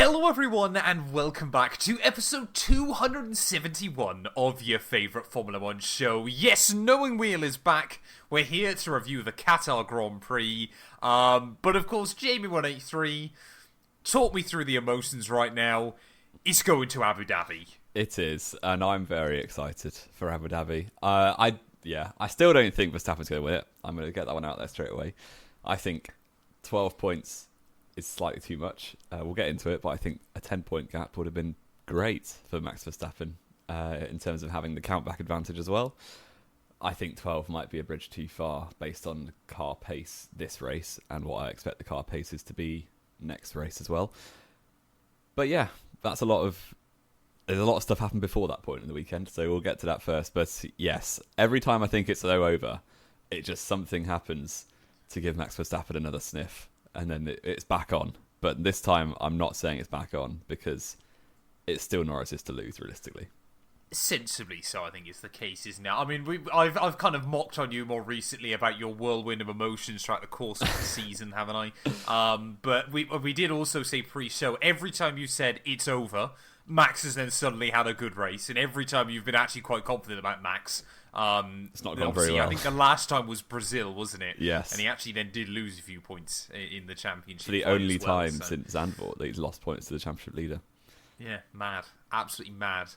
Hello everyone and welcome back to episode 271 of your favourite Formula 1 show. Yes, Knowing Wheel is back. We're here to review the Qatar Grand Prix. But of course, Jamie183, talk me through the emotions right now. It's going to Abu Dhabi. It is, and I'm very excited for Abu Dhabi. I still don't think Verstappen's going to win it. I'm going to get that one out there straight away. I think 12 points is slightly too much. We'll get into it, but I think a 10-point gap would have been great for Max Verstappen in terms of having the countback advantage as well. I think 12 might be a bridge too far based on the car pace this race and what I expect the car paces to be next race as well. But yeah, there's a lot of stuff happened before that point in the weekend, so we'll get to that first. But yes, every time I think it's over, it just something happens to give Max Verstappen another sniff. And then it's back on. But this time, I'm not saying it's back on because it's still Norris's to lose, realistically. Sensibly so, I think is the case, isn't it? I mean, I've kind of mocked on you more recently about your whirlwind of emotions throughout the course of the season, haven't I? But we did also say pre-show, every time you said it's over, Max has then suddenly had a good race. And every time you've been actually quite confident about Max... it's not gone very well. I think the last time was Brazil, wasn't it? Yes. And he actually then did lose a few points in the championship. For the only time since Zandvoort that he's lost points to the championship leader. Yeah, mad. Absolutely mad.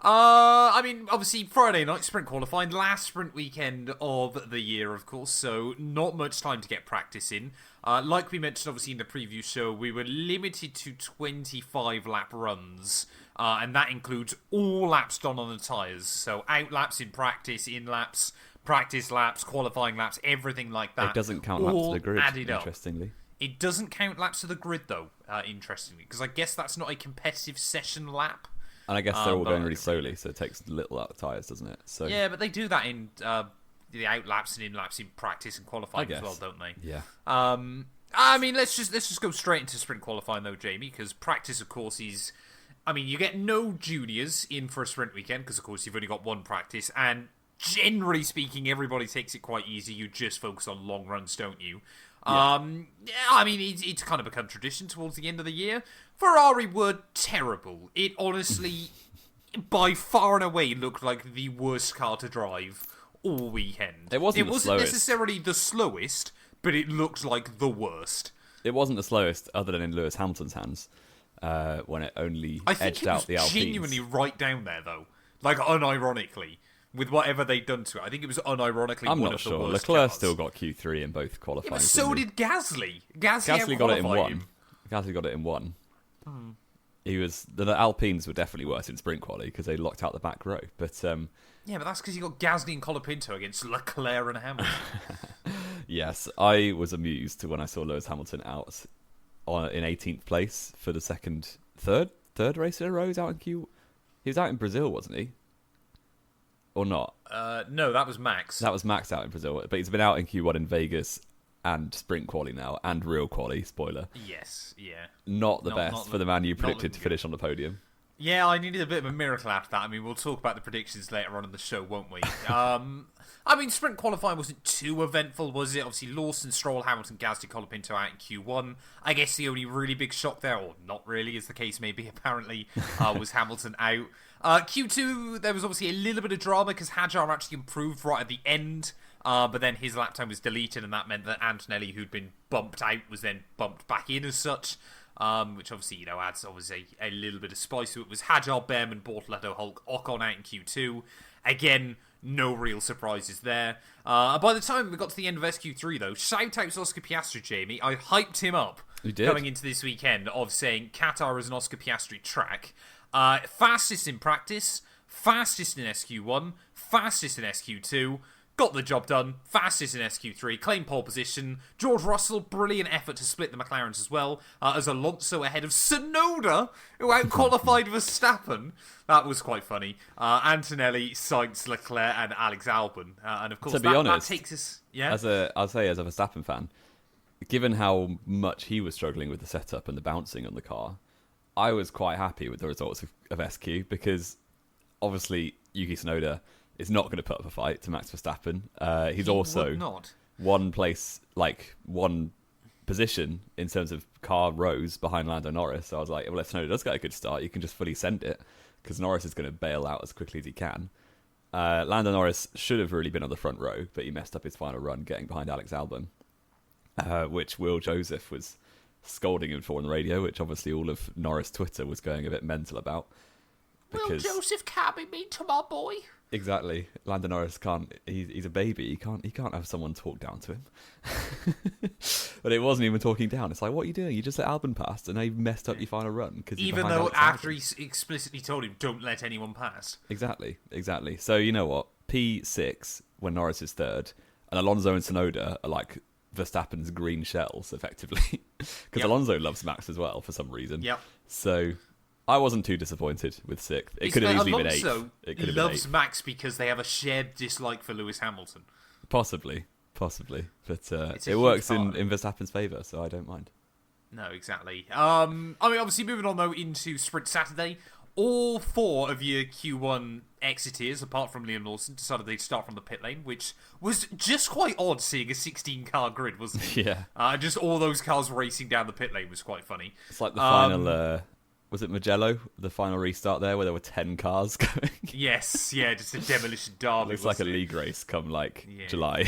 I mean, obviously, Friday night sprint qualifying, last sprint weekend of the year, of course, so not much time to get practice in. Like we mentioned, obviously, in the preview show, we were limited to 25 lap runs, and that includes all laps done on the tyres. So out laps in practice, in laps, practice laps, qualifying laps, everything like that. It doesn't count laps to the grid, interestingly. Up. It doesn't count laps to the grid, though, interestingly, because I guess that's not a competitive session lap. And I guess they're all going really slowly, so it takes little out of tyres, doesn't it? So yeah, but they do that in the out laps and in laps in practice and qualifying as well, don't they? Yeah. I mean, let's just go straight into sprint qualifying though, Jamie, because practice, of course, is. I mean, you get no juniors in for a sprint weekend because, of course, you've only got one practice, and generally speaking, everybody takes it quite easy. You just focus on long runs, don't you? Yeah. I mean, it's kind of become tradition towards the end of the year. Ferrari were terrible. It honestly, by far and away, looked like the worst car to drive all weekend. It wasn't necessarily the slowest, but it looked like the worst. It wasn't the slowest, other than in Lewis Hamilton's hands, when it only edged out the Alpines. I think it was genuinely right down there, though. Like, unironically. With whatever they'd done to it. I think it was unironically I'm one not of sure. the worst Leclerc cars. still got Q3 in both qualifying. Yeah, but so did Gasly. Gasly got it in one. Gasly got it in one. He was the Alpines were definitely worse in sprint quali because they locked out the back row. But yeah, but that's because you got Gasly and Colapinto against Leclerc and Hamilton. Yes, I was amused when I saw Lewis Hamilton out in 18th place for the third race in a row. He was out in Brazil, wasn't he? Or not? No, that was Max. That was Max out in Brazil, but he's been out in Q1 in Vegas and sprint quali now, and real quali, spoiler. Yes, yeah. Not the best for the man you predicted to finish on the podium. Yeah, I needed a bit of a miracle after that. I mean, we'll talk about the predictions later on in the show, won't we? I mean, sprint qualifying wasn't too eventful, was it? Obviously, Lawson, Stroll, Hamilton, Gasly, Colapinto out in Q1. I guess the only really big shock there, or not really, as the case may be, apparently, was Hamilton out. Q2, there was obviously a little bit of drama because Hadjar actually improved right at the end, but then his lap time was deleted, and that meant that Antonelli, who'd been bumped out, was then bumped back in as such. Which obviously, adds obviously a little bit of spice to it. It was Hadjar, Behrman, Bortoletto, Hulk, Ocon out in Q2. Again, no real surprises there. By the time we got to the end of SQ3, though, shout out to Oscar Piastri, Jamie. I hyped him up coming into this weekend of saying Qatar is an Oscar Piastri track. Fastest in practice, fastest in SQ1, fastest in SQ2. Got the job done, fastest in SQ3, claimed pole position. George Russell, brilliant effort to split the McLarens as well, as Alonso ahead of Tsunoda, who out-qualified Verstappen. That was quite funny. Antonelli, Sainz, Leclerc, and Alex Albon. And of course, to be honest, that takes us... Yeah? I'll say as a Verstappen fan, given how much he was struggling with the setup and the bouncing on the car, I was quite happy with the results of SQ, because obviously Yuki Tsunoda is not going to put up a fight to Max Verstappen. He's also not. one place, like one position in terms of car rows behind Lando Norris. So I was like, well, if Tsunoda does get a good start, you can just fully send it because Norris is going to bail out as quickly as he can. Lando Norris should have really been on the front row, but he messed up his final run getting behind Alex Albon, which Will Joseph was scolding him for on the radio, which obviously all of Norris Twitter was going a bit mental about. Will Joseph can't be mean to my boy. Exactly. Lando Norris can't. He's a baby. He can't have someone talk down to him. But it wasn't even talking down. It's like, what are you doing? You just let Albon pass, and now you've messed up your final run. Even though after he explicitly told him, don't let anyone pass. Exactly. So you know what? P6 when Norris is third, and Alonso and Tsunoda are like Verstappen's green shells, effectively, because Alonso loves Max as well for some reason. Yep. So I wasn't too disappointed with sixth. It could have easily been eighth. Alonso loves Max because they have a shared dislike for Lewis Hamilton. Possibly. But it works in Verstappen's favour, so I don't mind. No, exactly. I mean, obviously, moving on, though, into Sprint Saturday, all 4 of your Q1 exiteers, apart from Liam Lawson, decided they'd start from the pit lane, which was just quite odd seeing a 16-car grid, wasn't it? Yeah. Just all those cars racing down the pit lane was quite funny. It's like the final... was it Mugello, the final restart there, where there were 10 cars going? Yes, yeah, just a demolition derby. Looks like a league race come, July.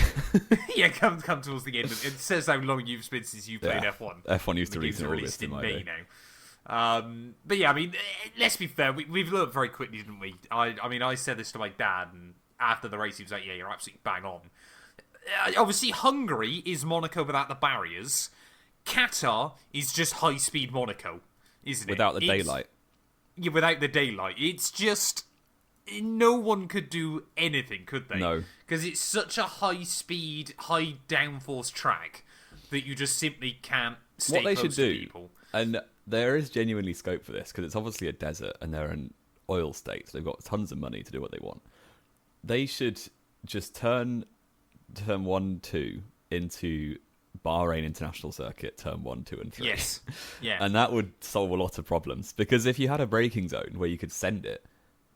Yeah, come towards the end. It says how long you've been since you played F1. F1 used to release in August in May now. But yeah, I mean, let's be fair. We've learned very quickly, didn't we? I mean, I said this to my dad, and after the race, he was like, yeah, you're absolutely bang on. Obviously, Hungary is Monaco without the barriers. Qatar is just high-speed Monaco. Isn't it? Without the daylight. Yeah, without the daylight. It's just... No one could do anything, could they? No. Because it's such a high-speed, high-downforce track that you just simply can't stay what they close should to do, people. And there is genuinely scope for this, because it's obviously a desert, and they're an oil state, so they've got tons of money to do what they want. They should just turn 1, 2 into... Bahrain International Circuit, turn 1, 2, and 3. Yes, yeah. And that would solve a lot of problems, because if you had a braking zone where you could send it,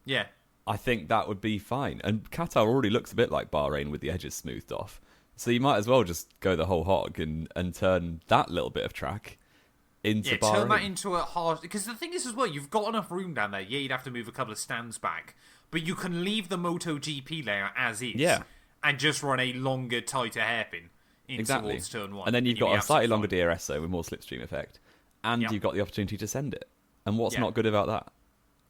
yeah, I think that would be fine. And Qatar already looks a bit like Bahrain with the edges smoothed off, so you might as well just go the whole hog and turn that little bit of track into Bahrain. Turn that into a hard... Because the thing is as well, you've got enough room down there. Yeah, you'd have to move a couple of stands back, but you can leave the MotoGP layout as is, and just run a longer, tighter hairpin. Towards turn 1. And then you've got a slightly longer DRS zone with more slipstream effect. And you've got the opportunity to send it. And what's not good about that?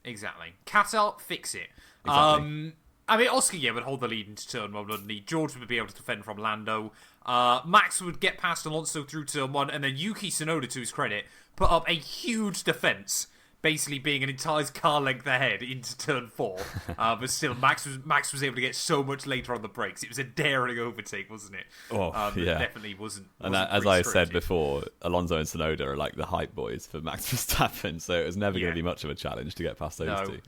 Exactly. Qatar, fix it. Exactly. I mean, Oscar, would hold the lead into turn 1, wouldn't he? George would be able to defend from Lando. Max would get past Alonso through turn 1. And then Yuki Tsunoda, to his credit, put up a huge defence, basically being an entire car length ahead into turn 4. But still, Max was able to get so much later on the brakes. It was a daring overtake, wasn't it? Oh, yeah. It definitely wasn't. And as I said before, Alonso and Tsunoda are like the hype boys for Max Verstappen, so it was never going to be much of a challenge to get past those two.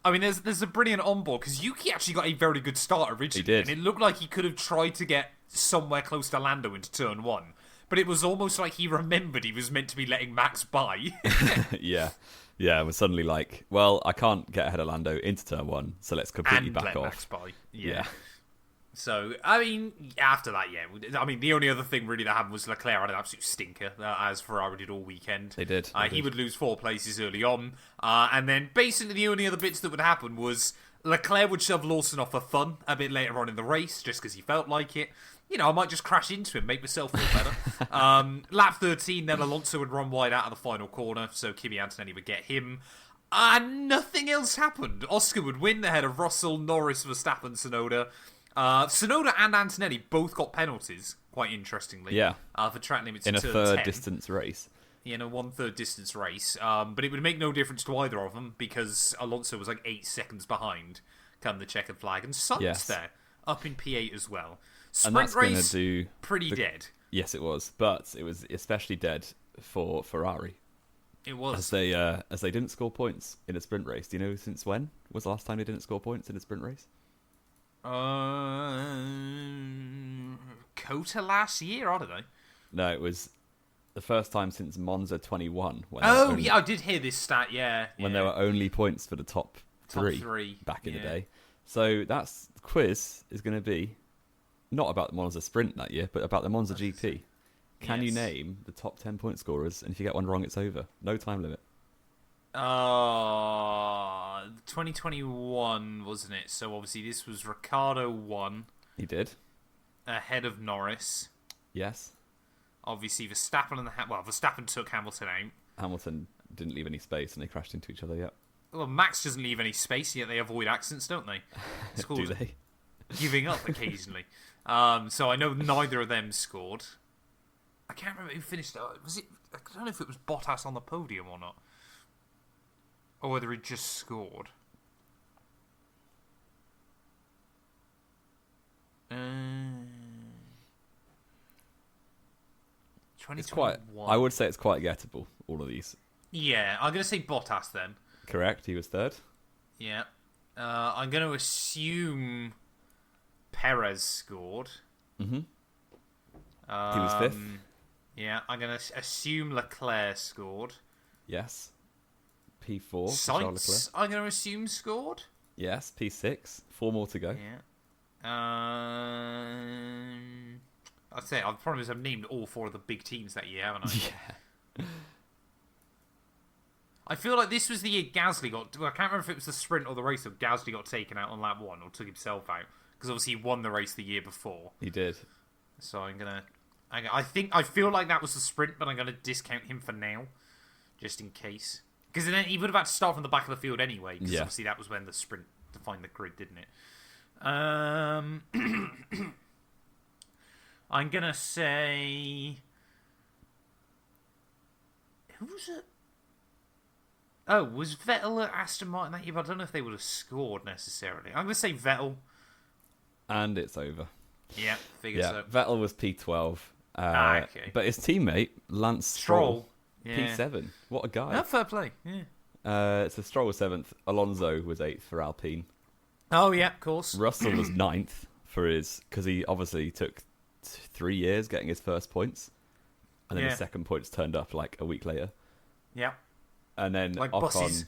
I mean, there's a brilliant onboard, because Yuki actually got a very good start originally. He did. And it looked like he could have tried to get somewhere close to Lando into turn 1. But it was almost like he remembered he was meant to be letting Max by. Yeah, it was suddenly like, well, I can't get ahead of Lando into turn 1, so let's completely and back let off. Max by. Yeah. So, I mean, after that, I mean, the only other thing really that happened was Leclerc had an absolute stinker, as Ferrari did all weekend. They did. He would lose 4 places early on. And then basically the only other bits that would happen was Leclerc would shove Lawson off for fun a bit later on in the race, just because he felt like it. You know, I might just crash into him, make myself feel better. Lap 13, then Alonso would run wide out of the final corner, so Kimi Antonelli would get him. And nothing else happened. Oscar would win ahead of Russell, Norris, Verstappen, Tsunoda. Tsunoda and Antonelli both got penalties, quite interestingly. Yeah. For track limits in a turn third 10. Distance race. In a 1/3 distance race. But it would make no difference to either of them, because Alonso was like 8 seconds behind come the checkered flag. And Sainz there, up in P8 as well. Sprint race, pretty dead. Yes, it was. But it was especially dead for Ferrari. It was. As they didn't score points in a sprint race. Do you know since when was the last time they didn't score points in a sprint race? Kota last year, I don't know. No, it was the first time since Monza 21. I did hear this stat, When there were only points for the top three back in the day. So that's quiz is going to be not about the Monza Sprint that year, but about the Monza GP. Can you name the top 10 point scorers? And if you get one wrong, it's over. No time limit. 2021, wasn't it? So obviously this was Ricciardo won. He did. Ahead of Norris. Yes. Obviously Verstappen Verstappen took Hamilton out. Hamilton didn't leave any space and they crashed into each other, yeah. Well, Max doesn't leave any space, yet they avoid accidents, don't they? It's called Do they? giving up occasionally. So I know neither of them scored. I can't remember who finished. Was it? I don't know if it was Bottas on the podium or not, or whether he just scored. It's quite. I would say it's quite gettable. All of these. Yeah, I'm going to say Bottas then. Correct. He was third. Yeah. I'm going to assume Perez scored. Mm-hmm. He was fifth. Yeah, I'm going to assume Leclerc scored. Yes. P4. Sainz, I'm going to assume scored. Yes. P6. 4 more to go. Yeah. I'd say I've probably named all 4 of the big teams that year, haven't I? Yeah. I feel like this was the year Gasly got... Well, I can't remember if it was the sprint or the race that Gasly got taken out on lap 1 or took himself out. Because obviously he won the race the year before. He did. So I'm going to... I feel like that was the sprint, but I'm going to discount him for now. Just in case. Because then he would have had to start from the back of the field anyway. Because obviously that was when the sprint defined the grid, didn't it? I'm going to say... Who was it? Oh, was Vettel at Aston Martin that year? But I don't know if they would have scored necessarily. I'm going to say Vettel. And it's over. Yeah, figured so. Vettel was P12. Okay. But his teammate, Lance Stroll, P7. What a guy. No, fair play. Yeah. So Stroll was 7th. Alonso was 8th for Alpine. Oh, yeah, of course. Russell was 9th for his... Because he obviously took 3 years getting his first points. And then his second points turned up like a week later. Yeah. And then like Ocon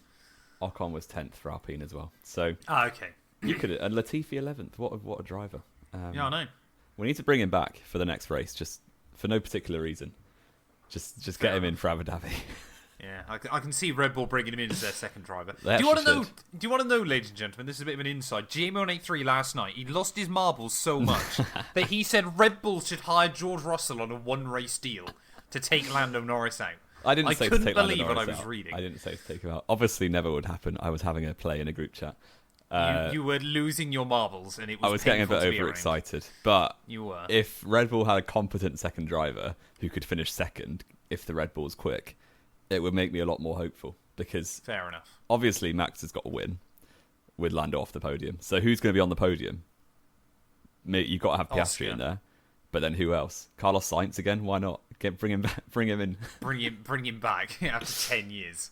was 10th for Alpine as well. So okay. You could, and Latifi 11th. What a driver. Yeah, I know. We need to bring him back for the next race, just for no particular reason. Just get him in for Abu Dhabi. Yeah, I can see Red Bull bringing him in as their second driver. Do you want to know? Do you want to know, ladies and gentlemen? This is a bit of an insight. GM183 last night, he lost his marbles so much that he said Red Bull should hire George Russell on a one-race deal to take Lando Norris out. I couldn't believe what I was reading. I didn't say to take him out. Obviously, never would happen. I was having a play in a group chat. You were losing your marbles, and it was. I was getting a bit overexcited, but you were. If Red Bull had a competent second driver who could finish second, if the Red Bull's quick, it would make me a lot more hopeful. Because fair enough. Obviously, Max has got to win with Lando off the podium. So who's going to be on the podium? You've got to have Piastri in there. But then who else? Carlos Sainz again? Why not? Bring him back. Bring him in. Bring him back after 10 years.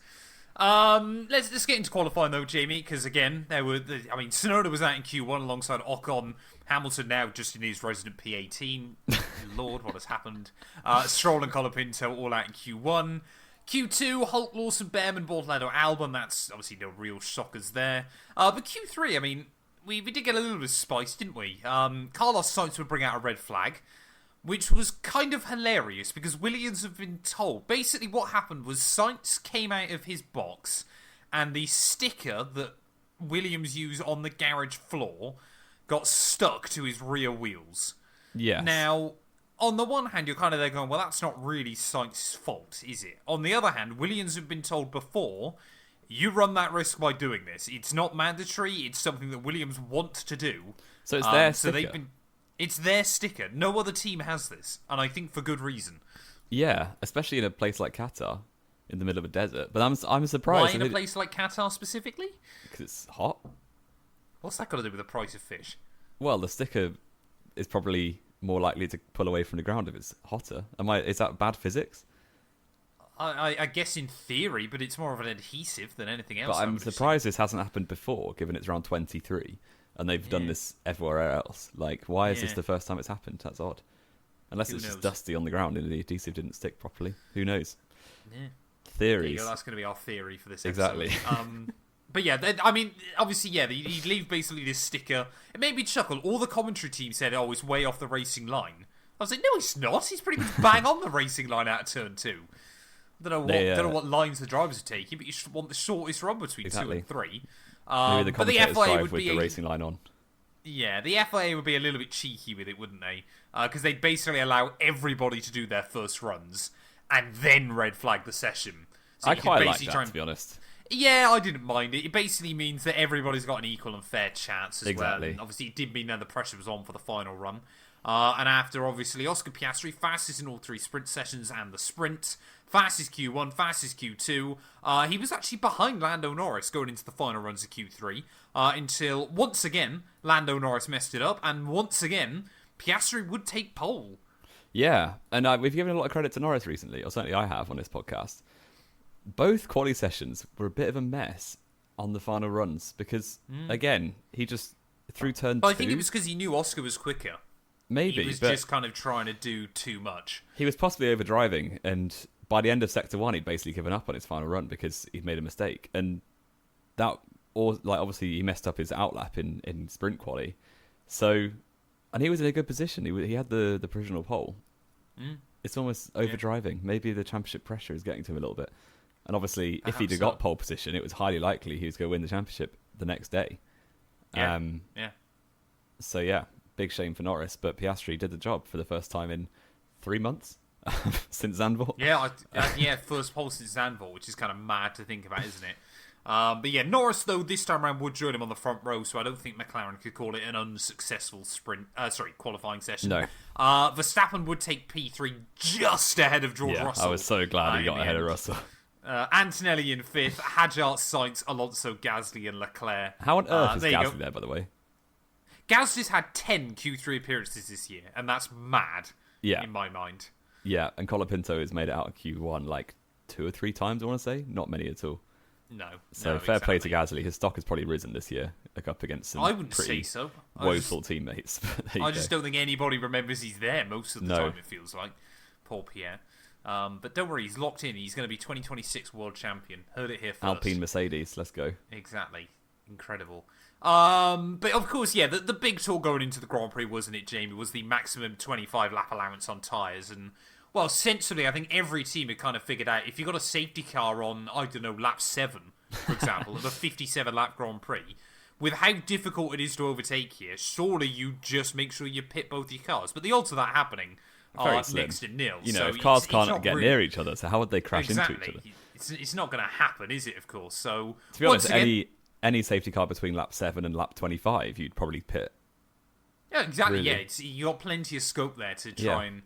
Let's get into qualifying though, Jamie, because again, Tsunoda was out in Q1 alongside Ocon. Hamilton now just in his resident P18. Lord, what has happened? Stroll and Colapinto all out in Q1. Q2, Hulk, Lawson, Behrman, Bortolado, Albon. That's obviously no real shockers there. But Q3, we did get a little bit of spice, didn't we? Carlos Sainz would bring out a red flag, which was kind of hilarious because Williams have been told. Basically, what happened was Sainz came out of his box and the sticker that Williams used on the garage floor got stuck to his rear wheels. Yes. Now, on the one hand, you're kind of there going, well, that's not really Sainz's fault, is it? On the other hand, Williams have been told before, you run that risk by doing this. It's not mandatory. It's something that Williams want to do. So it's their sticker. It's their sticker. No other team has this, and I think for good reason. Yeah, especially in a place like Qatar, in the middle of a desert. But I'm surprised. Why in a place like Qatar specifically? Because it's hot. What's that got to do with the price of fish? Well, the sticker is probably more likely to pull away from the ground if it's hotter. Is that bad physics? I guess in theory, but it's more of an adhesive than anything else. But I'm surprised this hasn't happened before, given it's around 23, and they've done this everywhere else. Like, why is this the first time it's happened? That's odd. Unless it's just dusty on the ground and the adhesive didn't stick properly. Who knows? Yeah. Theories. That's going to be our theory for this episode. Exactly. But yeah, obviously, he'd leave basically this sticker. It made me chuckle. All the commentary team said, it's way off the racing line. I was like, no, he's not. He's pretty much bang on the racing line out of turn 2. Don't know what lines the drivers are taking, but you should want the shortest run between 2 and 3. Maybe the But the commentators FIA drive would with be the racing line on. Yeah, the FIA would be a little bit cheeky with it, wouldn't they? Because they'd basically allow everybody to do their first runs and then red flag the session. So I quite like that, to be honest. Yeah, I didn't mind it. It basically means that everybody's got an equal and fair chance as well. And obviously, it did mean that the pressure was on for the final run. And after, obviously, Oscar Piastri, fastest in all 3 sprint sessions and the sprint, fastest Q1, fastest Q2. He was actually behind Lando Norris going into the final runs of Q3 until, once again, Lando Norris messed it up. And once again, Piastri would take pole. Yeah, and we've given a lot of credit to Norris recently, or certainly I have on this podcast. Both quali sessions were a bit of a mess on the final runs because, again, he just, through turn 2... I think it was because he knew Oscar was quicker. Maybe, he was just kind of trying to do too much. He was possibly overdriving, and by the end of Sector 1, he'd basically given up on his final run because he'd made a mistake. And that, or like obviously, he messed up his outlap in sprint quali. So, and he was in a good position. He had the provisional pole. It's almost overdriving. Yeah. Maybe the championship pressure is getting to him a little bit. And obviously, perhaps if he'd have got pole position, it was highly likely he was going to win the championship the next day. Yeah. So, yeah, big shame for Norris. But Piastri did the job for the first time in 3 months since Zandvoort. Yeah, first pole since Zandvoort, which is kind of mad to think about, isn't it? But yeah, Norris, though, this time around would join him on the front row, so I don't think McLaren could call it an unsuccessful qualifying session. No. Verstappen would take P3 just ahead of George Russell. I was so glad he got ahead of Russell. Antonelli in 5th, Hadjar, Sainz, Alonso, Gasly, and Leclerc. How on earth is Gasly there, by the way? Gasly's had 10 Q3 appearances this year, and that's mad in my mind. Yeah, and Colapinto has made it out of Q1 like 2 or 3 times, I want to say. Not many at all. No. So fair play to Gasly. His stock has probably risen this year, up against some I wouldn't say so. woeful teammates. I just don't think anybody remembers he's there most of the time, it feels like. Poor Pierre. But don't worry, he's locked in. He's going to be 2026 world champion. Heard it here first. Alpine Mercedes, let's go. Exactly. Incredible. But of course, yeah, the big talk going into the Grand Prix, wasn't it, Jamie, was the maximum 25 lap allowance on tyres. And, well, essentially, I think every team had kind of figured out if you got a safety car on, I don't know, lap 7, for example, of a 57 lap Grand Prix, with how difficult it is to overtake here, surely you just make sure you pit both your cars. But the odds of that happening are next to nil. You know, if cars can't get near each other, so how would they crash into each other? It's not going to happen, is it, of course? So, to be honest, any safety car between lap 7 and lap 25, you'd probably pit. Yeah, exactly. Really. Yeah, you got plenty of scope there to try and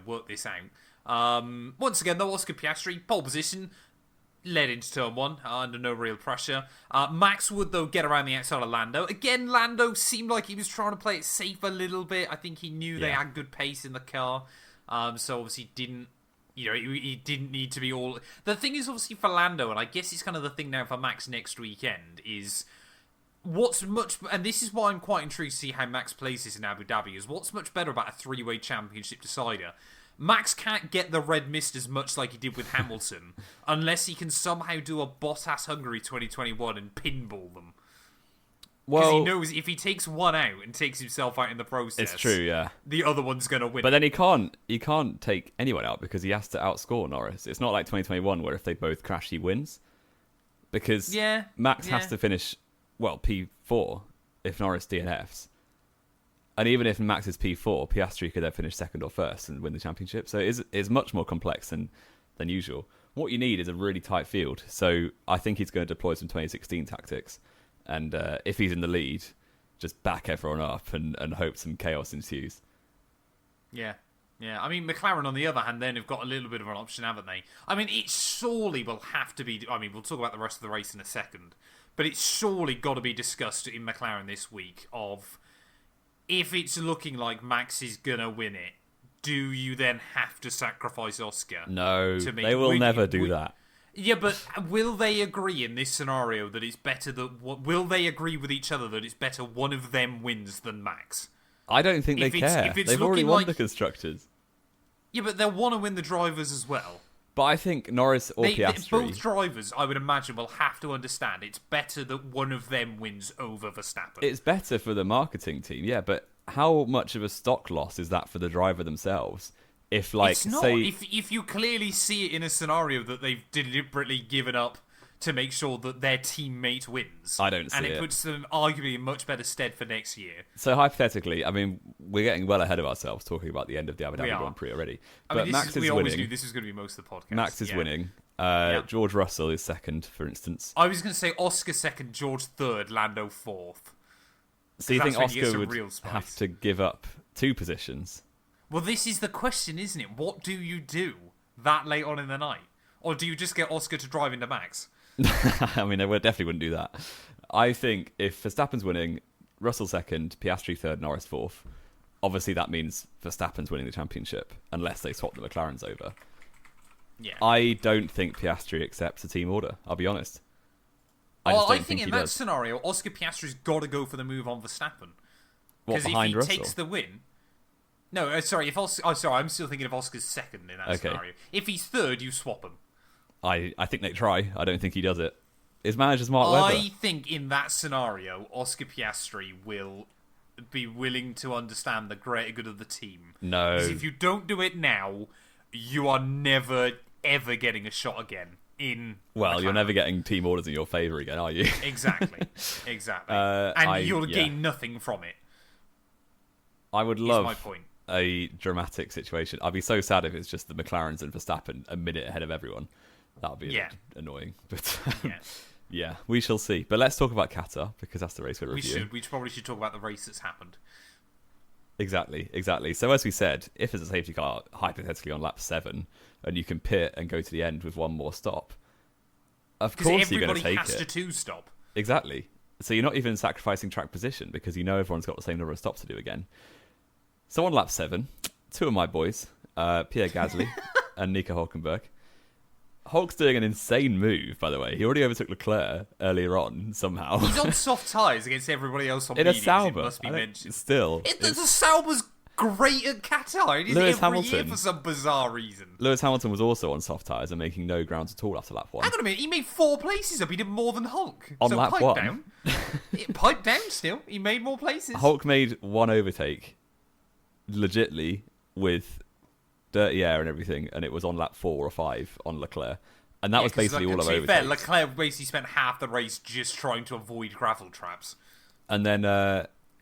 work this out. Once again, though, Oscar Piastri, pole position, led into turn 1 under no real pressure. Max would, though, get around the outside of Lando. Again, Lando seemed like he was trying to play it safe a little bit. I think he knew they had good pace in the car, so obviously didn't. He didn't need to be all... The thing is, obviously, for Lando, and I guess it's kind of the thing now for Max next weekend, is what's much... And this is why I'm quite intrigued to see how Max plays this in Abu Dhabi, is what's much better about a 3-way championship decider. Max can't get the red mist as much like he did with Hamilton, unless he can somehow do a Bottas Hungary 2021 and pinball them. Because he knows if he takes one out and takes himself out in the process, it's true, yeah, the other one's going to win. But then he can't take anyone out because he has to outscore Norris. It's not like 2021 where if they both crash, he wins. Because Max has to finish, P4 if Norris DNFs. And even if Max is P4, Piastri could then finish second or first and win the championship. So it's much more complex than usual. What you need is a really tight field. So I think he's going to deploy some 2016 tactics. And if he's in the lead, just back everyone up and hope some chaos ensues. Yeah. I mean, McLaren, on the other hand, then have got a little bit of an option, haven't they? I mean, it surely will have to be... I mean, we'll talk about the rest of the race in a second. But it's surely got to be discussed in McLaren this week of... If it's looking like Max is going to win it, do you then have to sacrifice Oscar? No, they will never do that. Yeah, but will they agree in this scenario that it's better that... Will they agree with each other that it's better one of them wins than Max? I don't think they care. They've already won the constructors. Yeah, but they'll want to win the drivers as well. But I think Norris or Piastri... Both drivers, I would imagine, will have to understand it's better that one of them wins over Verstappen. It's better for the marketing team, yeah, but how much of a stock loss is that for the driver themselves? If, like, it's not. say, If you clearly see it in a scenario that they've deliberately given up to make sure that their teammate wins, I don't see and it. it puts them arguably in much better stead for next year. So hypothetically, I mean, we're getting well ahead of ourselves talking about the end of the Abu Dhabi Grand Prix already. But Max is we always winning. knew this was going to be most of the podcast. Max is winning. George Russell is second, for instance. I was going to say Oscar second, George third, Lando fourth. So you think Oscar would real spice. have to give up 2 positions? Well, this is the question, isn't it? What do you do that late on in the night? Or do you just get Oscar to drive into Max? I mean, they definitely wouldn't do that. I think if Verstappen's winning, Russell second, Piastri third, Norris fourth, obviously that means Verstappen's winning the championship, unless they swap the McLarens over. Yeah. I don't think Piastri accepts a team order, I'll be honest. I think in that scenario, Oscar Piastri's got to go for the move on Verstappen. What, behind if he Russell? takes the win... No, sorry, I'm still thinking of Oscar's second in that scenario. If he's third, you swap him. I think they try. I don't think he does it. His manager's Mark Webber. I think in that scenario, Oscar Piastri will be willing to understand the greater good of the team. No. Because if you don't do it now, you are never, ever getting a shot again in Well, McLaren. you're never getting team orders in your favour again, are you? Exactly. And you'll gain nothing from it. I would Is love my point. a dramatic situation. I'd be so sad if it's just the McLarens and Verstappen a minute ahead of everyone. That would be a bit annoying. But yeah, we shall see. But let's talk about Qatar, because that's the race we're reviewing. We probably should talk about the race that's happened. Exactly. So as we said, if there's a safety car hypothetically on lap 7 and you can pit and go to the end with one more stop, of course you're going to take it. Everybody has to two-stop. Exactly. So you're not even sacrificing track position because you know everyone's got the same number of stops to do again. So on lap 7, 2 of my boys, Pierre Gasly and Nico Hülkenberg. Hulk's doing an insane move, by the way. He already overtook Leclerc earlier on, somehow. He's on soft tyres against everybody else on in mediums, a Sauber. it must be mentioned. Still. The Sauber's great at Qatar. It is Lewis every Hamilton. year for some bizarre reason. Lewis Hamilton was also on soft tyres and making no grounds at all after lap 1. Hang on a minute, he made 4 places up. He did more than Hulk. On so lap pipe 1? Down. Pipe down still. He made more places. Hulk made 1 overtake, legitly, with dirty air and everything, and it was on lap 4 or 5 on Leclerc. And that was basically all of overtakes. To be fair, Leclerc basically spent half the race just trying to avoid gravel traps. And then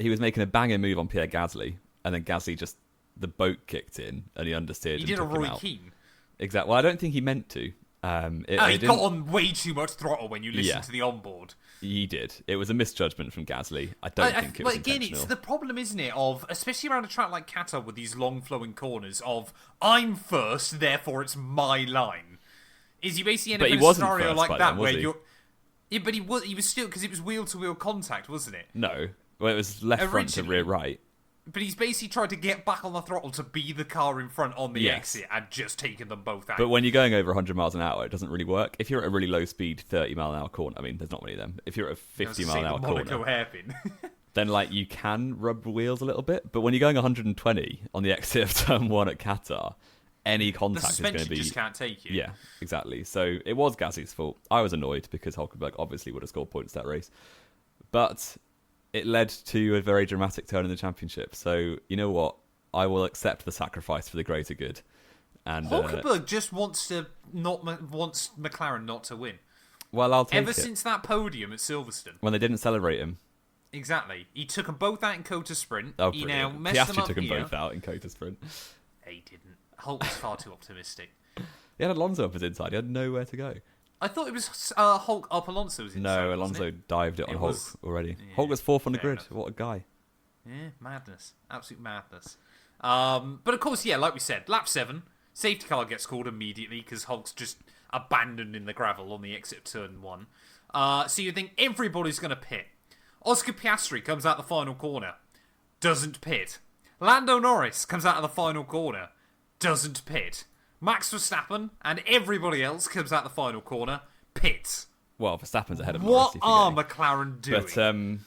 he was making a banging move on Pierre Gasly, and then Gasly just, the boat kicked in, and he understeered. He did a Roy Keane. Exactly. Well, I don't think he meant to. He got on way too much throttle when you listen to the onboard. He did. It was a misjudgment from Gasly. I don't think it was intentional. It's the problem, isn't it, of, especially around a track like Qatar with these long flowing corners, of, I'm first, therefore it's my line. Is you basically end up in a scenario like that where you're... Yeah, but he was still, because it was wheel-to-wheel contact, wasn't it? No. Well, it was left front to rear right. But he's basically tried to get back on the throttle to be the car in front on the exit and just taken them both out. But when you're going over 100 miles an hour, it doesn't really work. If you're at a really low speed, 30 mile an hour corner, I mean, there's not many of them. If you're at a 50 mile an hour corner, hairpin. then like you can rub the wheels a little bit. But when you're going 120 on the exit of turn 1 at Qatar, any contact is going to be... just can't take you. Yeah, exactly. So it was Gasly's fault. I was annoyed because Hülkenberg obviously would have scored points that race. But it led to a very dramatic turn in the championship. So, you know what? I will accept the sacrifice for the greater good. And Hülkenberg just wants McLaren not to win. Well, I'll take Ever it. since that podium at Silverstone. When they didn't celebrate him. Exactly. He took them both out in Kota Sprint. Oh, he brilliant. now messed them Piastri up took them here. both out in Kota Sprint. He didn't. Hulk was far too optimistic. He had Alonso up his inside. He had nowhere to go. I thought it was Hulk up Alonso's inside. No, Alonso dived it on Hulk already. Yeah, Hulk was 4th on the grid. enough. What a guy. Yeah, madness. Absolute madness. But of course, yeah, like we said, lap 7, safety car gets called immediately because Hulk's just abandoned in the gravel on the exit of turn 1. So you think everybody's going to pit. Oscar Piastri comes out the final corner. Doesn't pit. Lando Norris comes out of the final corner. Doesn't pit. Max Verstappen and everybody else comes out the final corner. Pits. Well, Verstappen's ahead of Norris. What are McLaren doing?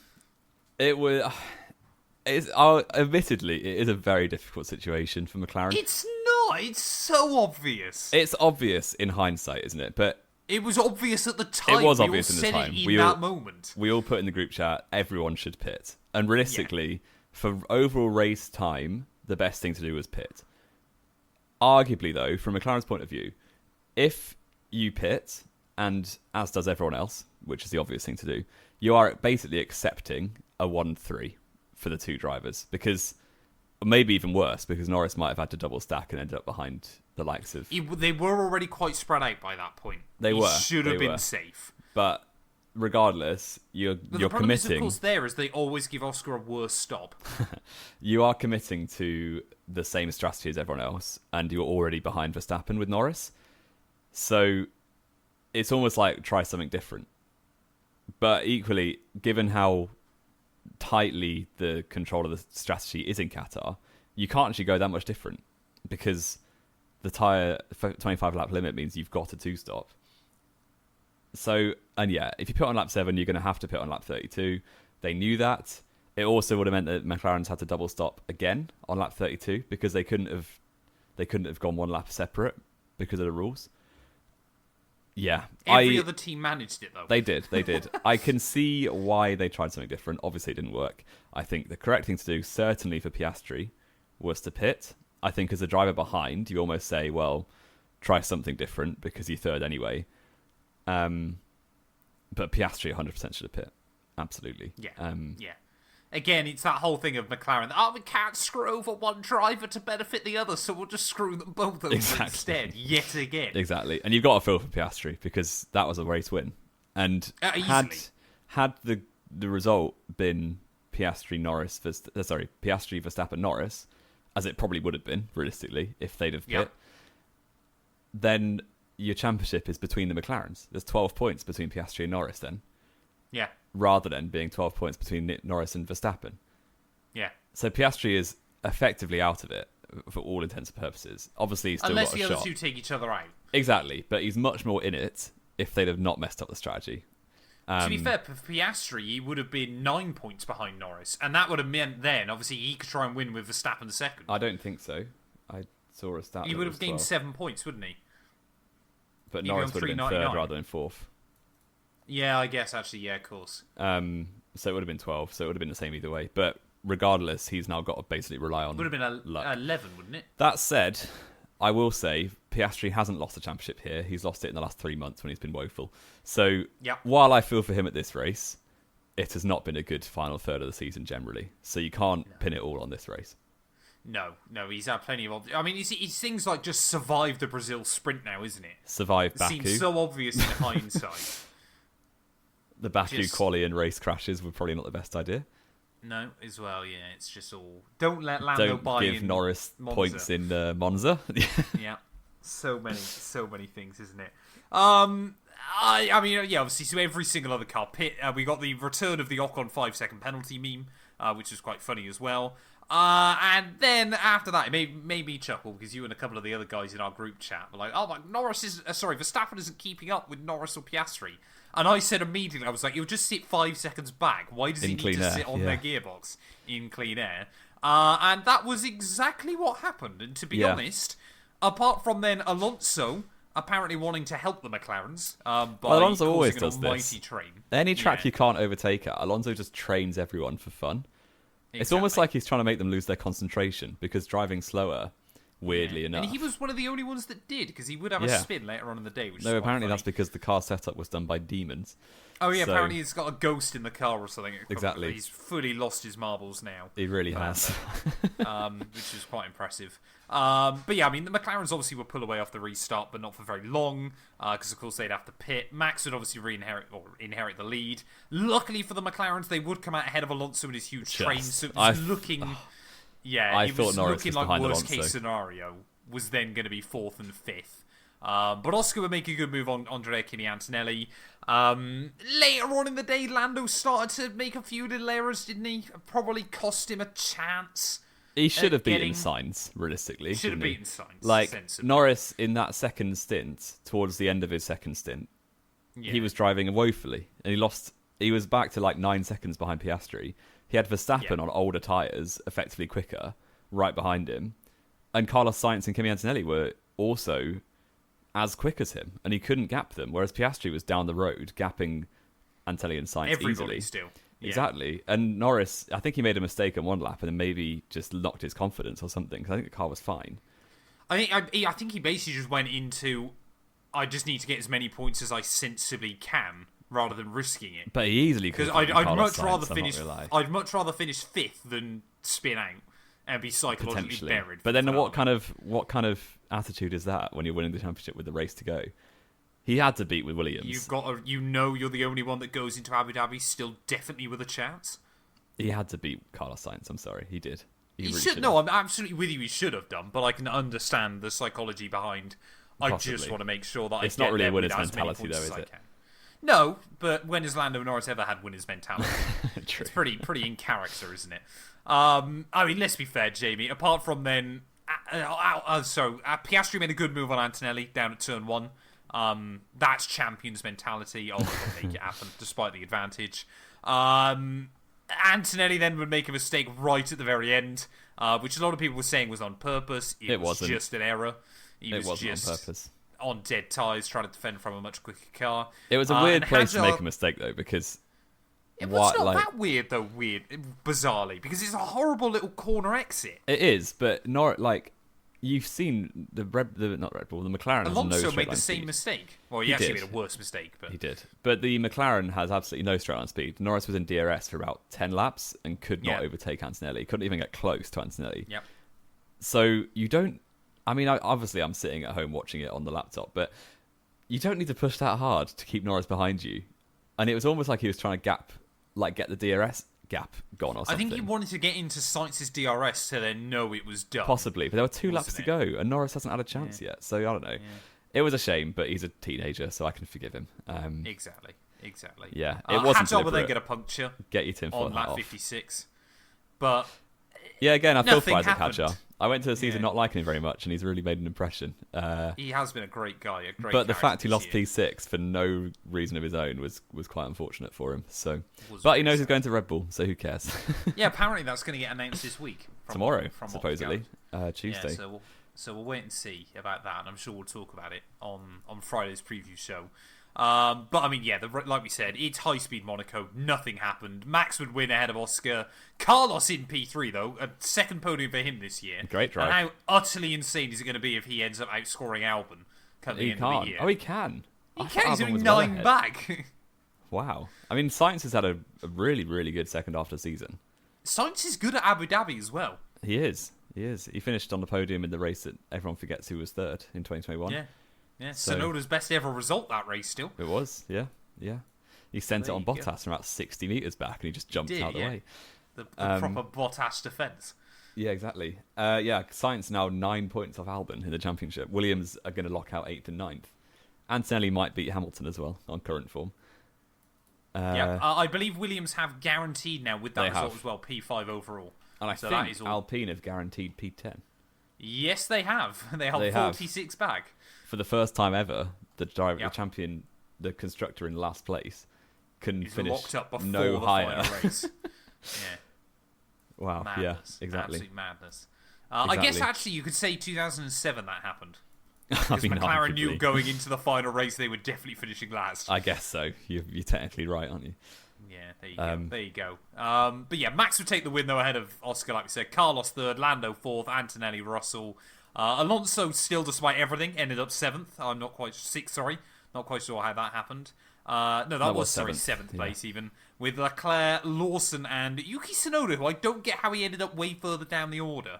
But it was... admittedly, it is a very difficult situation for McLaren. It's not. It's so obvious. It's obvious in hindsight, isn't it? But it was obvious at the time. It was obvious in the time. In that moment. We all put in the group chat, everyone should pit. And realistically, for overall race time, the best thing to do was pit. Arguably, though, from McLaren's point of view, if you pit, and as does everyone else, which is the obvious thing to do, you are basically accepting a 1-3 for the two drivers. Because, maybe even worse, because Norris might have had to double stack and ended up behind the likes of... They were already quite spread out by that point. They were. Should have been safe. But regardless, you're the problem committing... Is, of course, there is they always give Oscar a worse stop. You are committing to the same strategy as everyone else, and you're already behind Verstappen with Norris. So it's almost like try something different. But equally, given how tightly the control of the strategy is in Qatar, you can't actually go that much different, because the tyre 25 lap limit means you've got a 2-stop. So, and yeah, if you put on lap 7, you're going to have to put on lap 32. They knew that. It also would have meant that McLaren's had to double stop again on lap 32, because they couldn't have gone one lap separate because of the rules. Yeah. Every other team managed it, though. They did. I can see why they tried something different. Obviously, it didn't work. I think the correct thing to do, certainly for Piastri, was to pit. I think as a driver behind, you almost say, well, try something different because you're third anyway. But Piastri 100% should have pit. Absolutely. Yeah. Yeah. Again, it's that whole thing of McLaren. Oh, we can't screw over one driver to benefit the other, so we'll just screw them both over instead, yet again. Exactly. And you've got to feel for Piastri, because that was a race win. And had the result been Piastri Verstappen Norris, as it probably would have been, realistically, if they'd have pit, then your championship is between the McLarens. There's 12 points between Piastri and Norris then. Yeah. Rather than being 12 points between Norris and Verstappen. Yeah. So Piastri is effectively out of it for all intents and purposes. Obviously, he's still unless got a the shot. other two take each other out. Exactly, but he's much more in it if they'd have not messed up the strategy. To be fair, for Piastri, he would have been 9 points behind Norris, and that would have meant then, obviously, he could try and win with Verstappen second. I don't think so. I saw a stat. He would have gained 7 points, wouldn't he? But Norris would have been third rather than fourth. Yeah, I guess, actually, yeah, of course. So it would have been 12, so it would have been the same either way. But regardless, he's now got to basically rely on would have been luck. 11, wouldn't it? That said, I will say, Piastri hasn't lost the championship here. He's lost it in the last 3 months when he's been woeful. So while I feel for him at this race, it has not been a good final third of the season generally. So you can't pin it all on this race. No, he's had plenty of... I mean, it's things like just survive the Brazil sprint now, isn't it? Survive Baku. It seems so obvious in hindsight. The Baku quali and race crashes were probably not the best idea. No, as well, yeah. It's just all... Don't let Lando buy in. Don't give Norris Monza. points in Monza. Yeah. So many things, isn't it? I mean, yeah, obviously, so every single other car pit, we got the return of the Ocon 5-second penalty meme, which was quite funny as well. And then after that, it made me chuckle, because you and a couple of the other guys in our group chat were like, oh my, Verstappen isn't keeping up with Norris or Piastri. And I said immediately, I was like, he'll just sit 5 seconds back. Why does he need to sit on their gearbox in clean air? And that was exactly what happened. And to be honest, apart from then Alonso apparently wanting to help the McLarens by Alonso always causing does an almighty this. train. Any track you can't overtake at, Alonso just trains everyone for fun. Exactly. It's almost like he's trying to make them lose their concentration, because driving slower, weirdly enough. And he was one of the only ones that did, because he would have a spin later on in the day. Which apparently that's because the car setup was done by demons. Oh yeah, apparently he's got a ghost in the car or something. Exactly. He's fully lost his marbles now. He really has. Which is quite impressive. But yeah, I mean, the McLarens obviously would pull away off the restart, but not for very long, because of course they'd have to pit. Max would obviously inherit the lead. Luckily for the McLarens, they would come out ahead of Alonso with his huge train, so it was looking... Yeah, it was looking like worst case scenario was then going to be 4th and 5th. But Oscar would make a good move on Andrea Kimi Antonelli. Later on in the day, Lando started to make a few little errors, didn't he? Probably cost him a chance. He should have beaten Sainz, realistically. Should have beaten Sainz. Like, sensibly. Norris, in that second stint, towards the end of his second stint, he was driving woefully. And he was back to like 9 seconds behind Piastri. He had Verstappen on older tyres, effectively quicker, right behind him. And Carlos Sainz and Kimi Antonelli were also as quick as him, and he couldn't gap them, whereas Piastri was down the road, gapping Antonelli and Sainz Everybody easily. Still. exactly. And Norris, I think he made a mistake on one lap and then maybe just knocked his confidence or something, because I think the car was fine. I think he basically just went into, I just need to get as many points as I sensibly can, rather than risking it. But he easily could. Because I'd much rather finish fifth than spin out and be psychologically buried. But then what kind of attitude is that when you're winning the championship with the race to go? He had to beat with Williams. You're the only one that goes into Abu Dhabi still definitely with a chance. He had to beat Carlos Sainz. I'm sorry, he did. He should. No, I'm absolutely with you. He should have done, but I can understand the psychology behind. Possibly. I just want to make sure that it's not really a winner's mentality, though, is it? No, but when has Lando Norris ever had winner's mentality? True. It's pretty in character, isn't it? I mean, let's be fair, Jamie. Apart from then, Piastri made a good move on Antonelli down at turn 1. That's champion's mentality. Oh, they'll make it happen despite the advantage. Antonelli then would make a mistake right at the very end, which a lot of people were saying was on purpose. It wasn't. Just an error. It wasn't on purpose. On dead tyres, trying to defend from a much quicker car. It was a weird place to make a mistake, though, because... It's not that weird, though, bizarrely, because it's a horrible little corner exit. It is, but you've seen the McLaren Alonso made the same mistake. Well, he actually made a worse mistake. But he did. But the McLaren has absolutely no straight line speed. Norris was in DRS for about 10 laps and could not overtake Antonelli. Couldn't even get close to Antonelli. Yep. So you don't... I mean, obviously I'm sitting at home watching it on the laptop, but you don't need to push that hard to keep Norris behind you. And it was almost like he was trying to get the DRS gap gone or something. I think he wanted to get into Sainz's DRS to then know it was done. Possibly, but there were 2 laps to go, and Norris hasn't had a chance yet. So I don't know. Yeah. It was a shame, but he's a teenager, so I can forgive him. Exactly. Yeah, it wasn't deliberate. Then get a puncture. Get your tinfoil on hat lap 56. But yeah, again, I feel for Isaac Hadjar. I went to the season not liking him very much, and he's really made an impression. He has been a great guy, but the fact he lost P6 for no reason of his own was quite unfortunate for him. So, but he knows he's going to Red Bull, so who cares? Yeah, apparently that's going to get announced this week. Tomorrow, supposedly, Tuesday. Yeah, so we'll wait and see about that, and I'm sure we'll talk about it on Friday's preview show. But I mean, like we said, it's high-speed Monaco. Nothing happened. Max would win ahead of Oscar. Carlos in P3, though. A second podium for him this year. Great drive. And how utterly insane is it going to be if he ends up outscoring Albon at the end of the year? Oh, he can. He's doing 9 back. Wow. I mean, Sainz has had a really, really good second half of the season. Sainz is good at Abu Dhabi as well. He is. He finished on the podium in the race that everyone forgets who was third in 2021. Yeah, Tsunoda's best ever result that race still. It was, yeah. He sent it on Bottas from about 60 metres back and he just jumped out of the way. The proper Bottas defence. Yeah, exactly. Sainz now 9 points off Albon in the championship. Williams are going to lock out 8th and 9th. Antonelli might beat Hamilton as well on current form. I believe Williams have guaranteed now with that result as well, P5 overall. And I think Alpine have guaranteed P10. Yes, they have. They have 46 back. For the first time ever, the champion, the constructor in last place, can finish locked up before the higher. Final race. Wow. Madness. Yeah, exactly. Absolute madness. I guess actually you could say 2007 that happened. Because McLaren arguably knew going into the final race they were definitely finishing last. I guess so. You're technically right, aren't you? Yeah, there you go. But yeah, Max would take the win though ahead of Oscar, like we said. Carlos third, Lando fourth, Antonelli, Russell. Alonso still, despite everything, ended up 7th. I'm not quite not quite sure how that happened. That was 7th place even, with Leclerc, Lawson, and Yuki Tsunoda, who I don't get how he ended up way further down the order.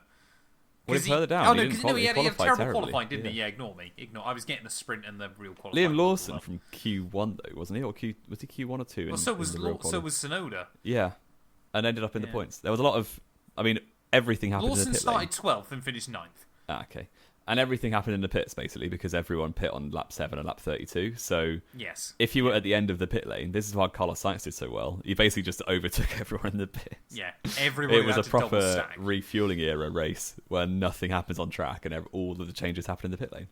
Further down. He had a terrible qualifying, didn't he? Yeah, ignore me. I was getting the sprint and the real qualifying. Liam Lawson from Q1 though, wasn't he? Or was he Q1 or 2? Well, so was Tsunoda. Yeah, and ended up in the points. There was a lot of, everything happened. Lawson in the pit started 12th and finished 9th. Okay. And everything happened in the pits, basically, because everyone pit on lap 7 and lap 32. So if you were at the end of the pit lane, this is why Carlos Sainz did so well. He basically just overtook everyone in the pits. Yeah, everyone. It was a proper refueling era race where nothing happens on track and all of the changes happen in the pit lane.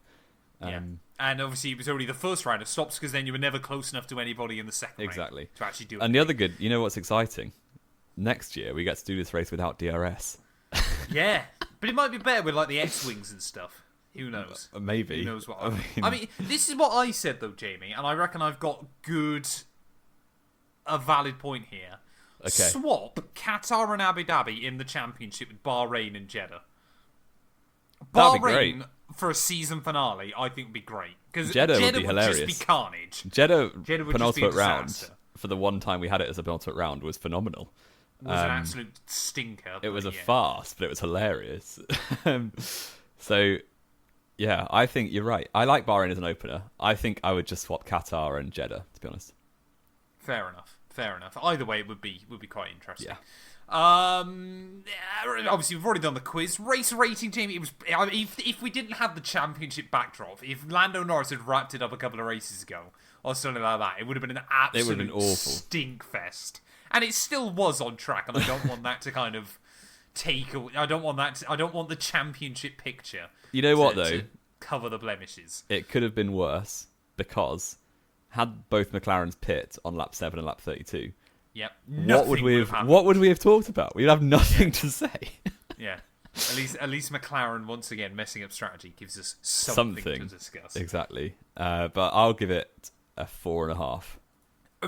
And obviously it was only the first round of stops because then you were never close enough to anybody in the second round to actually do it. And the other good, you know what's exciting? Next year we get to do this race without DRS. Yeah, but it might be better with like the X-Wings and stuff. Who knows? Maybe. Who knows what I mean, this is what I said, though, Jamie, and I reckon I've got a valid point here. Okay. Swap Qatar and Abu Dhabi in the championship with Bahrain and Jeddah. That'd be great. Bahrain for a season finale, I think would be great. Because Jeddah would be hilarious. Just be carnage. Jeddah would just be a penultimate round, disaster. for the one time we had it as a penultimate round, was phenomenal. It was an absolute stinker. It was a farce, but it was hilarious. So, yeah, I think you're right. I like Bahrain as an opener. I think I would just swap Qatar and Jeddah, to be honest. Fair enough. Either way, it would be quite interesting. Yeah. Obviously, we've already done the quiz. Race rating, Jamie. It was if we didn't have the championship backdrop, if Lando Norris had wrapped it up a couple of races ago or something like that, it would have been an absolute awful stink fest. And it still was on track, and I don't want that to kind of take away. I don't want the championship picture. You know what, though? To cover the blemishes. It could have been worse because had both McLarens pit on lap 7 and lap 32. Yep. What would we have talked about? We'd have nothing to say. Yeah. At least McLaren once again messing up strategy gives us something to discuss. Exactly. But I'll give it a 4.5.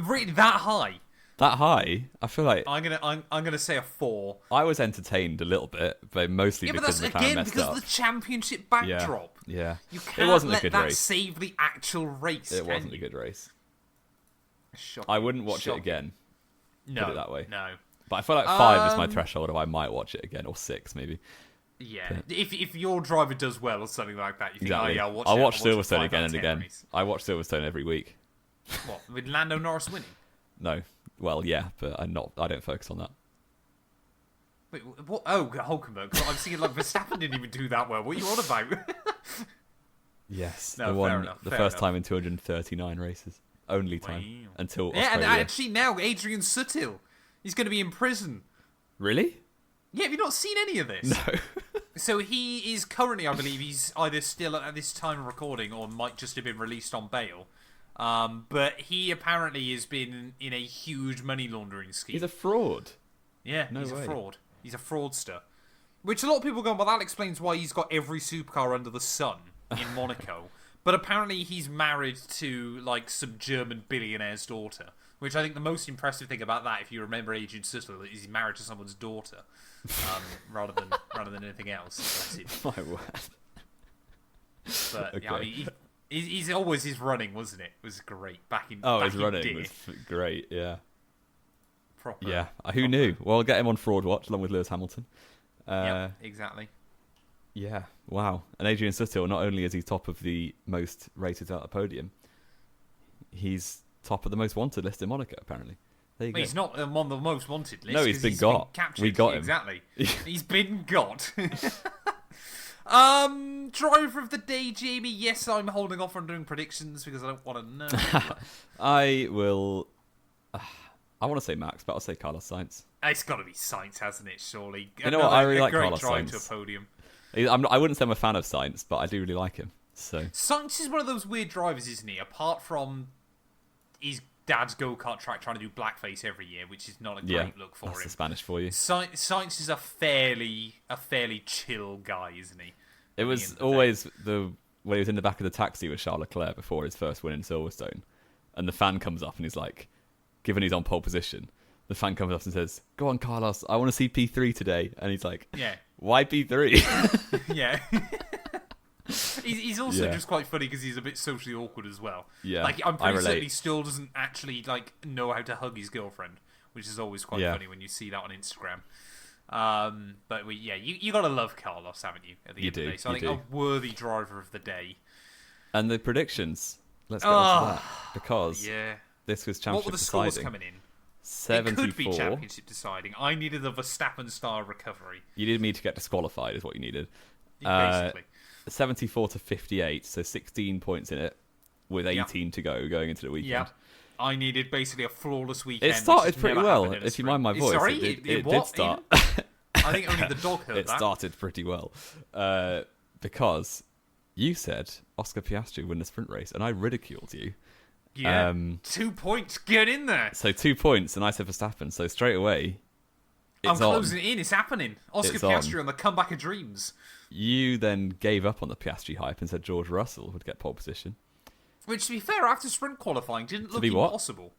Really, that high? That high? I feel like I'm gonna say a 4. I was entertained a little bit, but mostly because McLaren messed because up. of the championship backdrop. Yeah. You can't it wasn't let a good that race. save the actual race. It wasn't a good race. Shocking. I wouldn't watch it again. No, put it that way. No. But I feel like 5 is my threshold, or I might watch it again, or 6 maybe. Yeah, if your driver does well or something like that, you think, Exactly. oh yeah, I'll watch Silverstone 5 again out and of 10 again. race. I watch Silverstone every week. What, with Lando Norris winning? No. Well, yeah, but I don't focus on that. Wait, what? Oh, Hulkenberg. I was thinking like Verstappen didn't even do that well. What are you on about? Yes, No, the first time in 239 races. Only time. Wow. Until Yeah, Australia. and actually now Adrian Sutil, he's going to be in prison. Really? Yeah, have you not seen any of this? No. So he is currently, I believe, he's either still at this time of recording or might just have been released on bail. But he apparently has been in a huge money laundering scheme. He's a fraud. Yeah, No he's way. a fraud. He's a fraudster. Which a lot of people go, well, that explains why he's got every supercar under the sun in Monaco. But apparently he's married to, like, some German billionaire's daughter. Which I think the most impressive thing about that, if you remember Adrian Sutil, is he's married to someone's daughter. Rather than anything else. My word. But, Okay. yeah, I mean, he's always his running, wasn't it? It was great. Back in His running day. was great, yeah. Proper. Yeah, who knew? Well, get him on Fraud Watch along with Lewis Hamilton. Yep, exactly. Yeah, wow. And Adrian Sutil, not only is he top of the most rated out the podium, he's top of the most wanted list in Monaco, apparently. There you go. He's not on the most wanted list. No, he's been got. Captured. We got him. Exactly. He's been got. Driver of the day, Jamie. Yes, I'm holding off on doing predictions because I don't want to know. I will... I want to say Max, but I'll say Carlos Sainz. It's got to be Sainz, hasn't it? Surely. You know what? I really like great Carlos drive Sainz. to a podium. I wouldn't say I'm a fan of Sainz, but I do really like him. So Sainz is one of those weird drivers, isn't he? Apart from his dad's go-kart track trying to do blackface every year, which is not a great look for that's him. the Spanish for you. Sainz is a fairly chill guy, isn't he? It was always when he was in the back of the taxi with Charles Leclerc before his first win in Silverstone, and the fan comes up and he's like, given he's on pole position, the fan comes up and says, "Go on, Carlos, I want to see P3 today," and he's like, "Yeah, why P3?" Yeah. He's also just quite funny because he's a bit socially awkward as well. Yeah, like I'm pretty I certain relate. he still doesn't actually like know how to hug his girlfriend, which is always quite funny when you see that on Instagram. But you gotta love Carlos, haven't you? At the end of the day, so I think a worthy driver of the day. And the predictions. Let's get on to that because this was championship What were the scores deciding. coming in? 74. It could be championship deciding. I needed a Verstappen style recovery. You needed me to get disqualified, is what you needed. Basically. 74 to 58, so 16 points in it, with 18 to go going into the weekend. Yeah. I needed basically a flawless weekend. It started which pretty never well, happened in a if you mind my sprint. voice. Sorry, it did what, start. I think only the dog heard It that. started pretty well. Because you said Oscar Piastri win the sprint race, and I ridiculed you. Yeah. 2 points. Get in there. So 2 points, and I said Verstappen. So straight away, I'm it's on. closing it in. It's happening. Oscar It's Piastri on the comeback of dreams. You then gave up on the Piastri hype and said George Russell would get pole position. Which, to be fair, after sprint qualifying, didn't look be what? impossible.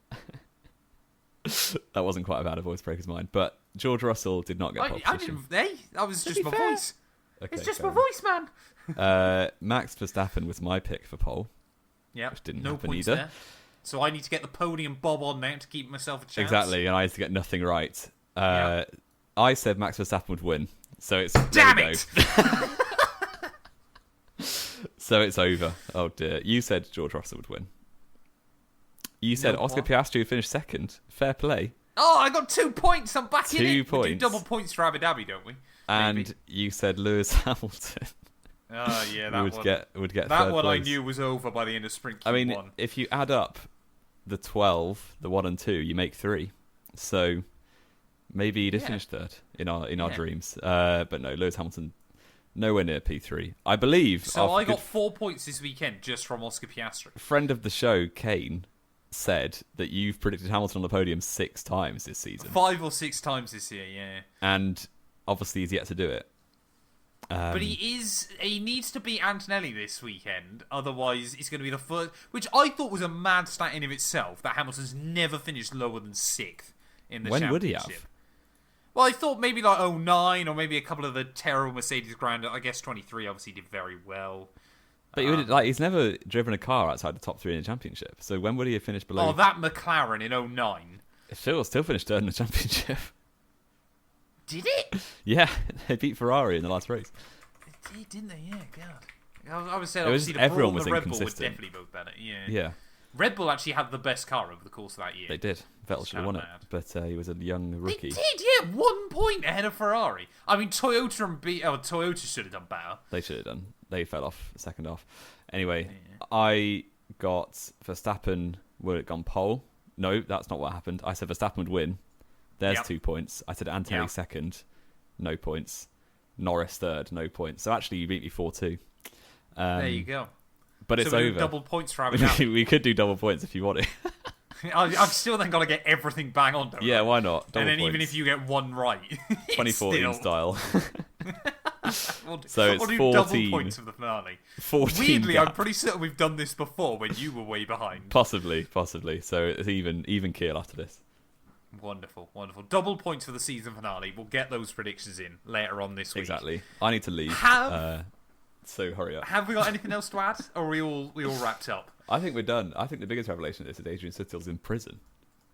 That wasn't quite a bad voice break as mine. But George Russell did not get pole position. That was just my fair. voice. Okay, It's just my voice, man. Max Verstappen was my pick for pole. Yeah, which didn't no happen points either. there. So I need to get the podium bob on now to keep myself a chance. Exactly, and I had to get nothing right. Yeah. I said Max Verstappen would win, so it's Damn there we it! go. So it's over. Oh dear. You said George Russell would win. You said No, Oscar what? Piastri would finish second. Fair play. Oh, I got 2 points. I'm back in it. 2 We do points. double points for Abu Dhabi, don't we? And Maybe. you said Lewis Hamilton Oh yeah, that would one. get That third one place. I knew was over by the end of sprint Q1. I mean, if you add up the 12, the 1 and 2, you make 3. So maybe he did finish third in our dreams. But no, Lewis Hamilton nowhere near P3. I believe. So I got 4 points this weekend just from Oscar Piastri. Friend of the show, Kane, said that you've predicted Hamilton on the podium 6 times this season. 5 or 6 times this year, yeah. And obviously he's yet to do it. But he needs to beat Antonelli this weekend, otherwise he's going to be the first, which I thought was a mad stat in of itself, that Hamilton's never finished lower than 6th in the When championship. would he have? Well, I thought maybe like 09 or maybe a couple of the terrible Mercedes Grand. I guess 23 obviously did very well. But he's never driven a car outside the top 3 in the championship. So when would he have finished below? Oh, that McLaren in 09. Still finished third in the championship. Did it? Yeah, they beat Ferrari in the last race. It did, didn't they? Yeah, God. I was saying, It was- obviously, the everyone Brawl and was the Red Bull were inconsistent. definitely both better. Yeah. Yeah, Red Bull actually had the best car over the course of that year. they did. Vettel should have won it, mad. but he was a young They rookie. did, yeah. 1 point ahead of Ferrari. I mean, Toyota should have done better. They should have done. They fell off second half. Anyway, I got Verstappen would have gone pole. No, that's not what happened. I said Verstappen would win. There's Yep. 2 points. I said Antonelli Yep. second. No points. Norris third. No points. So actually, you beat me 4-2. There you go. But it's So we do over. double points for Abu Dhabi. We could do double points if you want it. I've still then got to get everything bang on, don't I? Yeah, why not? Double And then points. even if you get one right, 2014 style. we'll So it's do 14. double points for the finale. 14 Weirdly, gap. I'm pretty certain we've done this before when you were way behind. Possibly. So it's even keel after this. Wonderful. Double points for the season finale. We'll get those predictions in later on this week. Exactly. I need to leave. So hurry up. Have we got anything else to add? Or are we all wrapped up? I think we're done. I think the biggest revelation of this is Adrian Sutil's in prison.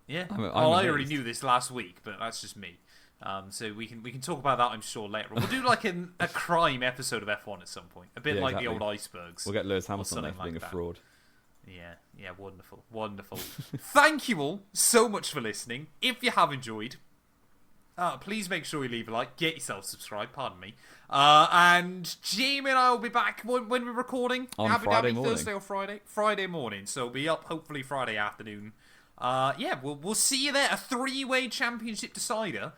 Yeah. I'm I already amazed. knew this last week, but that's just me. So we can talk about that, I'm sure, later. We'll do like a crime episode of F1 at some point, a bit Yeah, like exactly. the old icebergs. We'll get Lewis Hamilton there something for being like a that. fraud. Yeah, wonderful. Thank you all so much for listening. If you have enjoyed, please make sure you leave a like, get yourself subscribed, pardon me. And Jamie and I will be back when we're recording. On Abu Friday Dhabi, morning. Thursday or Friday? Friday morning, so we'll be up hopefully Friday afternoon. We'll see you there. A 3-way championship decider.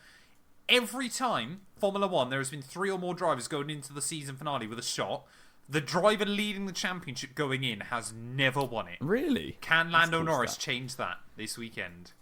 Every time Formula 1 there has been 3 or more drivers going into the season finale with a shot, the driver leading the championship going in has never won it. Really? Can That's Lando cool Norris stat. change that this weekend?